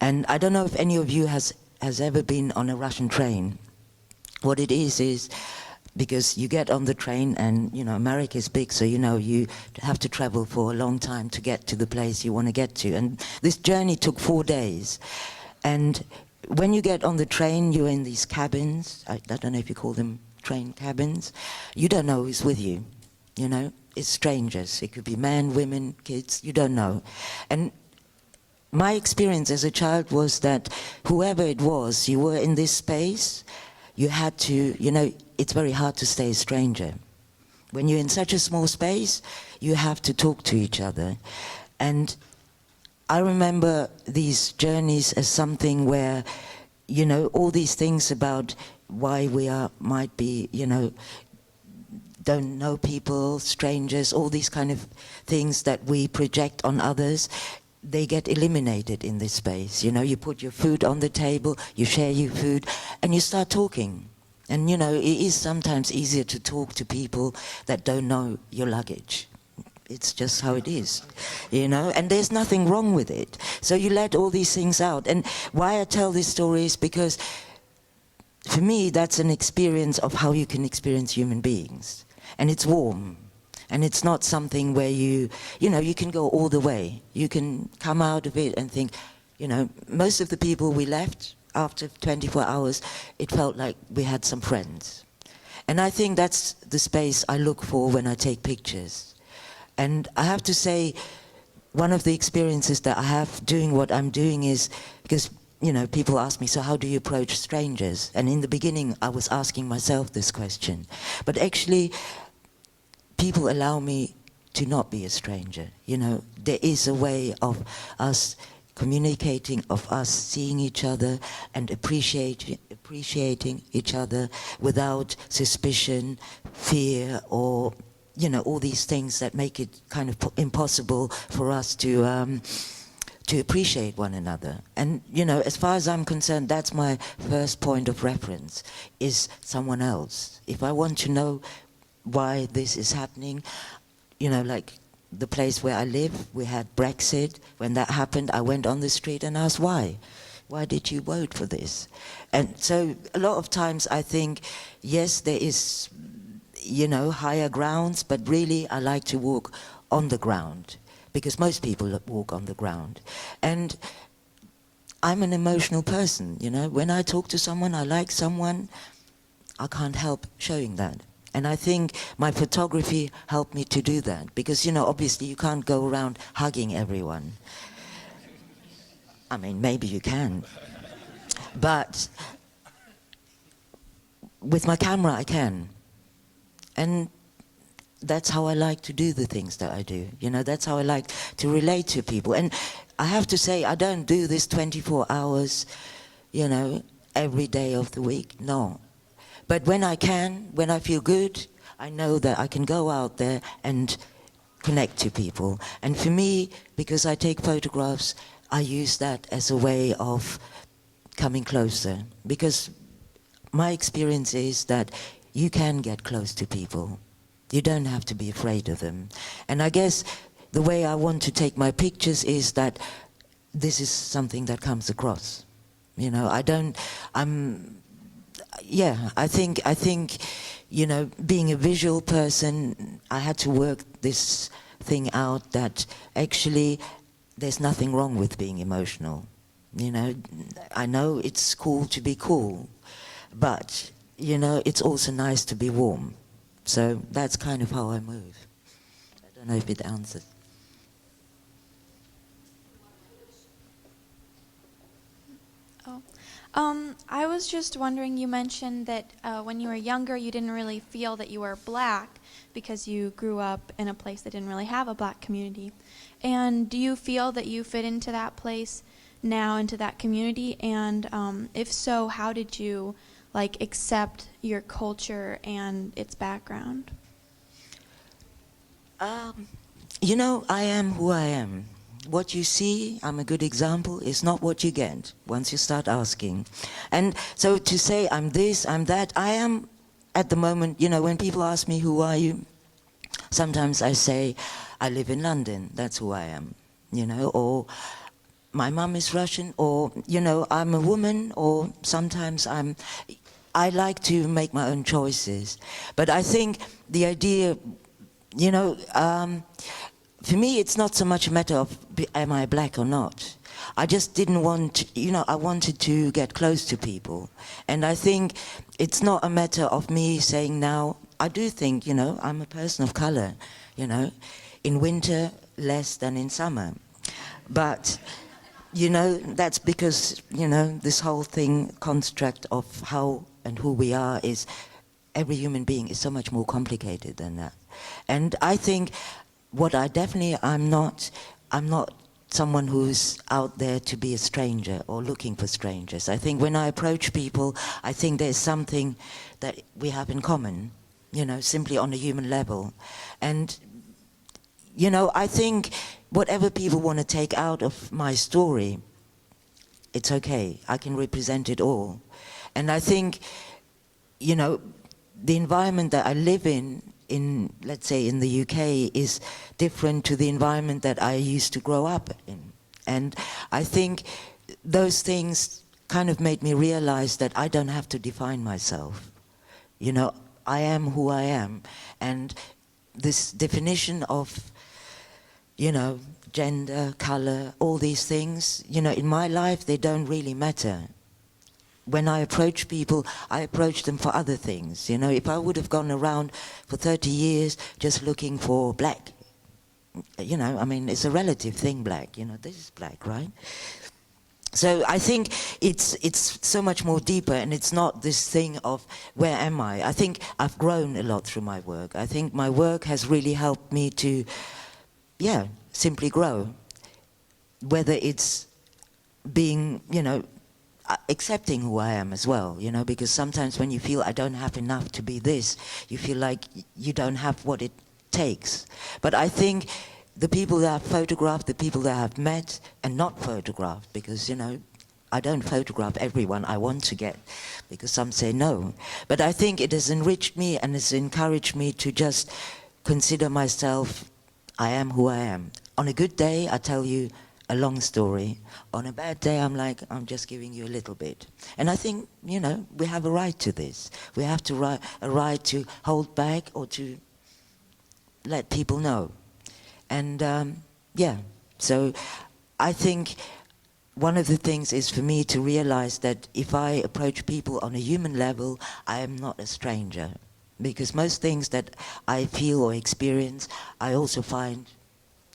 And I don't know if any of you has ever been on a Russian train. What it is because you get on the train and, you know, America is big, so, you know, you have to travel for a long time to get to the place you want to get to. And this journey took 4 days. And when you get on the train, you're in these cabins. I don't know if you call them train cabins. You don't know who's with you, you know. It's strangers. It could be men, women, kids. You don't know. And my experience as a child was that whoever it was, you were in this space, you had to, you know, it's very hard to stay a stranger. When you're in such a small space, you have to talk to each other. And I remember these journeys as something where, you know, all these things about why we might be, you know, don't know people, strangers, all these kind of things that we project on others, they get eliminated in this space. You know, you put your food on the table, you share your food, and you start talking. And, you know, it is sometimes easier to talk to people that don't know your luggage. It's just how it is, you know, and there's nothing wrong with it. So you let all these things out. And why I tell this story is because, for me, that's an experience of how you can experience human beings. And it's warm. And it's not something where you know, you can go all the way. You can come out of it and think, you know, most of the people we left after 24 hours, it felt like we had some friends. And I think that's the space I look for when I take pictures. And I have to say, one of the experiences that I have doing what I'm doing is, because, you know, people ask me, so how do you approach strangers? And in the beginning, I was asking myself this question. But actually, people allow me to not be a stranger. You know, there is a way of us communicating, of us seeing each other and appreciating each other without suspicion, fear, or, you know, all these things that make it kind of impossible for us to appreciate one another. And, you know, as far as I'm concerned, that's my first point of reference, is someone else. If I want to know why this is happening, you know, like the place where I live, we had Brexit. When that happened, I went on the street and asked why. Why did you vote for this? And so a lot of times I think, yes, there is, you know, higher grounds, but really I like to walk on the ground, because most people walk on the ground. And I'm an emotional person, you know. When I talk to someone, I like someone, I can't help showing that. And I think my photography helped me to do that. Because, you know, obviously you can't go around hugging everyone. I mean, maybe you can. But with my camera, I can. And that's how I like to do the things that I do. You know, that's how I like to relate to people. And I have to say, I don't do this 24 hours, you know, every day of the week. No. But when I can, when I feel good, I know that I can go out there and connect to people. And for me, because I take photographs, I use that as a way of coming closer. Because my experience is that you can get close to people. You don't have to be afraid of them. And I guess the way I want to take my pictures is that this is something that comes across. You know, I think, you know, being a visual person, I had to work this thing out that actually there's nothing wrong with being emotional. You know, I know it's cool to be cool, but, you know, it's also nice to be warm. So that's kind of how I move. I don't know if it answers. I was just wondering, you mentioned that when you were younger you didn't really feel that you were black because you grew up in a place that didn't really have a black community. And do you feel that you fit into that place now, into that community? And if so, how did you accept your culture and its background? You know, I am who I am. What you see, I'm a good example, is not what you get once you start asking. And so to say I'm this, I'm that, I am at the moment, you know, when people ask me who are you, sometimes I say I live in London, that's who I am, you know, or my mum is Russian, or, you know, I'm a woman, or sometimes I like to make my own choices. But I think the idea, you know, for me, it's not so much a matter of am I black or not. I just didn't want, you know, I wanted to get close to people. And I think it's not a matter of me saying now, I do think, you know, I'm a person of color, you know, in winter less than in summer. But, you know, that's because, you know, this whole thing, construct of how and who we are is, every human being is so much more complicated than that. And I think what I'm not someone who's out there to be a stranger or looking for strangers. I think when I approach people, I think there's something that we have in common, you know, simply on a human level. And, you know, I think whatever people want to take out of my story, it's okay. I can represent it all. And I think, you know, the environment that I live in, let's say, in the UK, is different to the environment that I used to grow up in. And I think those things kind of made me realize that I don't have to define myself. You know, I am who I am. And this definition of, you know, gender, color, all these things, you know, in my life, they don't really matter. When I approach people, I approach them for other things. You know, if I would have gone around for 30 years just looking for black, you know, I mean, it's a relative thing, black, you know, this is black, right? So I think it's so much more deeper, and it's not this thing of where am I? I think I've grown a lot through my work. I think my work has really helped me to, yeah, simply grow. Whether it's being, you know, accepting who I am as well, you know, because sometimes when you feel I don't have enough to be this, you feel like you don't have what it takes. But I think the people that I've photographed, the people that I've met and not photographed, because, you know, I don't photograph everyone I want to get, because some say no. But I think it has enriched me and has encouraged me to just consider myself, I am who I am. On a good day, I tell you a long story. On a bad day, I'm like, I'm just giving you a little bit. And I think, you know, we have a right to this. We have to a right to hold back or to let people know. And yeah, so I think one of the things is for me to realize that if I approach people on a human level, I am not a stranger. because most things that I feel or experience, I also find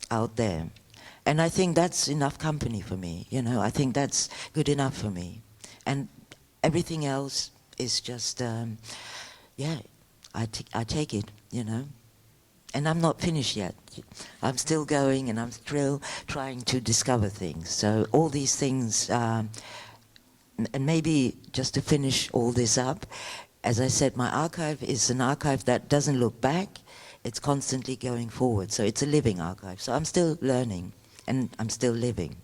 out there. And I think that's enough company for me, you know. I think that's good enough for me. And everything else is just, yeah, I take it, you know. And I'm not finished yet. I'm still going, and I'm still trying to discover things. So all these things, and maybe just to finish all this up, as I said, my archive is an archive that doesn't look back. It's constantly going forward. So it's a living archive. So I'm still learning, and I'm still living.